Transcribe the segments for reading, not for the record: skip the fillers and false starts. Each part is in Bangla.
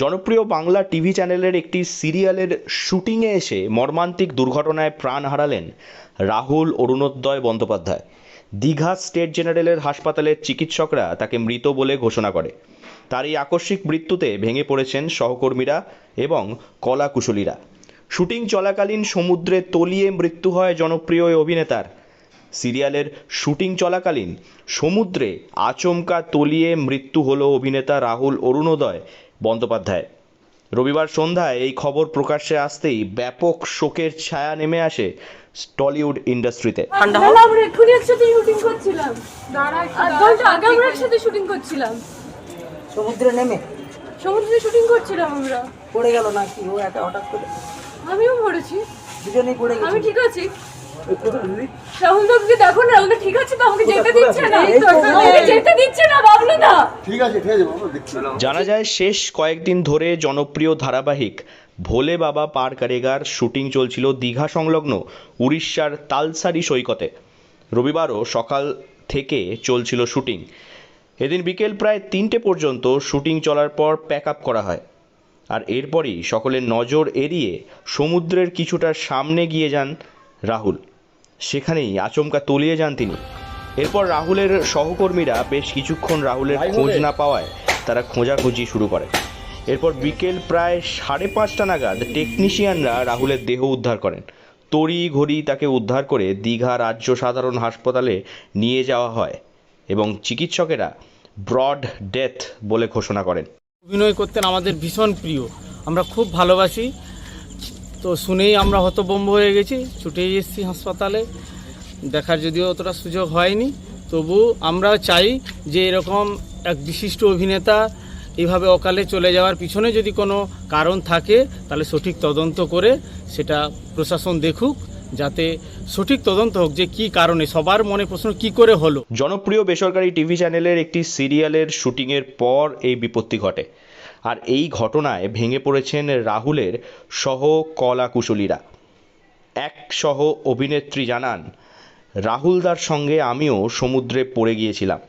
জনপ্রিয় বাংলা টিভি চ্যানেলের একটি সিরিয়ালের শুটিংয়ে এসে মর্মান্তিক দুর্ঘটনায় প্রাণ হারালেন রাহুল অরুণোদয় বন্দ্যোপাধ্যায়। দীঘা স্টেট জেনারেলের হাসপাতালের চিকিৎসকরা তাকে মৃত বলে ঘোষণা করে। তার এই আকস্মিক মৃত্যুতে ভেঙে পড়েছেন সহকর্মীরা এবং কলাকুশলীরা। শুটিং চলাকালীন সমুদ্রে তলিয়ে মৃত্যু হয় জনপ্রিয় এই অভিনেতার। সিরিয়ালের শুটিং চলাকালীন সমুদ্রে আচমকা তলিয়ে মৃত্যু হলো অভিনেতা রাহুল অরুণোদয় বন্দ্যোপাধ্যায়। রবিবার সন্ধ্যায় এই খবর প্রকাশ্যে আসতেই ব্যাপক শোকের ছায়া নেমে আসে টলিউড ইন্ডাস্ট্রিতে। আমরা এক্ষুনি একসাথে শুটিং করছিলাম, আগে আমরা একসাথে শুটিং করছিলাম, সমুদ্রে শুটিং করছিলাম। আমরা পড়ে গেল না কি ও একা হঠাৎ করে? আমিও পড়েছি, দুজনেই পড়ে গেছি। আমি ঠিক আছি। রাহুল দাকে দেখো না, রাহুল ঠিক আছে তো? আমাকে যেতে দিচ্ছে না, যেতে দিচ্ছে না বাবলু দা। ঠিক আছে বাবা, দেখছি। জানা যায় শেষ কয়েকদিন ধরে জনপ্রিয় ধারাবাহিক ভোলে বাবা পার কারেগার শুটিং চলছিল দীঘা সংলগ্ন উড়িষ্যার তালসারি সৈকতে। রবিবারও সকাল থেকে চলছিল শুটিং। এদিন বিকেল প্রায় 3টে পর্যন্ত শুটিং চলার পর প্যাক আপ করা হয়। আর এরপরই সকলের নজর এড়িয়ে সমুদ্রের কিছুটা সামনে গিয়ে যান রাহুল। সেখানেই আচমকা তলিয়ে যান তিনি। এরপর রাহুলের সহকর্মীরা বেশ কিছুক্ষণ রাহুলের খোঁজ না পাওয়ায় তারা খোঁজাখুঁজি শুরু করে। এরপর বিকেল প্রায় 5:30 নাগাদ টেকনিশিয়ানরা রাহুলের দেহ উদ্ধার করেন। তড়ি ঘড়ি তাকে উদ্ধার করে দীঘা রাজ্য সাধারণ হাসপাতালে নিয়ে যাওয়া হয় এবং চিকিৎসকেরা ব্রড ডেথ বলে ঘোষণা করেন। অভিনয় করতেন আমাদের ভীষণ প্রিয়, আমরা খুব ভালোবাসি। তো শুনেই আমরা হতভম্ব হয়ে গেছি, ছুটে এসেছি হাসপাতালে। দেখার যদিও অতটা সুযোগ হয়নি, তবু আমরা চাই যে এরকম এক বিশিষ্ট অভিনেতা এইভাবে অকালে চলে যাওয়ার পিছনে যদি কোনো কারণ থাকে তাহলে সঠিক তদন্ত করে সেটা প্রশাসন দেখুক, যাতে সঠিক তদন্ত হোক যে কী কারণে। সবার মনে প্রশ্ন কী করে হলো। জনপ্রিয় বেসরকারি টিভি চ্যানেলের একটি সিরিয়ালের শুটিংয়ের পর এই বিপত্তি ঘটে। আর এই ঘটনায় ভেঙে পড়েছেন রাহুলের সহ কলাকুশলীরা। এক সহ অভিনেত্রী জানান, রাহুলদার সঙ্গে আমিও সমুদ্রে পড়ে গিয়েছিলাম,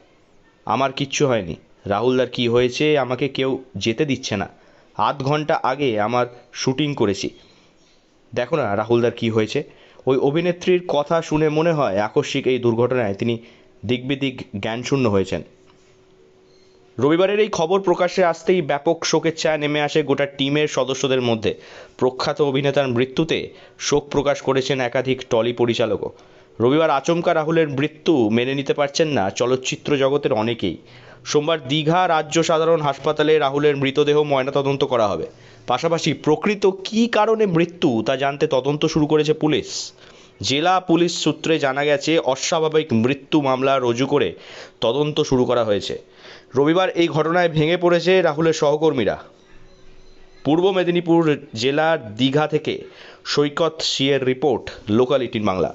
আমার কিচ্ছু হয়নি। রাহুলদার কি হয়েছে আমাকে কেউ যেতে দিচ্ছে না, আধ ঘন্টা আগে আমার শুটিং করেছি, দেখো না রাহুলদার কি হয়েছে। ওই অভিনেত্রীর কথা শুনে মনে হয় আকস্মিক এই দুর্ঘটনায় তিনি দিগ্বিদিক জ্ঞানশূন্য হয়েছেন। রবিবারের এই খবর প্রকাশ্যে আসতেই ব্যাপক শোকের ছায়া নেমে আসে গোটা টিমের সদস্যদের মধ্যে। প্রখ্যাত অভিনেতার মৃত্যুতে শোক প্রকাশ করেছেন একাধিক টলি পরিচালকও। রবিবার আচমকা রাহুলের মৃত্যু মেনে নিতে পারছেন না চলচ্চিত্র জগতের অনেকেই। সোমবার দীঘা রাজ্য সাধারণ হাসপাতালে রাহুলের মৃতদেহ ময়নাতদন্ত করা হবে। পাশাপাশি প্রকৃত কী কারণে মৃত্যু তা জানতে তদন্ত শুরু করেছে পুলিশ। জেলা পুলিশ সূত্রে জানা গেছে অস্বাভাবিক মৃত্যু মামলা রুজু করে তদন্ত শুরু করা হয়েছে। রবিবার এই ঘটনায় ভেঙে পড়েছে রাহুলের সহকর্মীরা। পূর্ব মেদিনীপুর জেলার দীঘা থেকে সৈকত সিয়ের রিপোর্ট, লোকাল 18 বাংলা।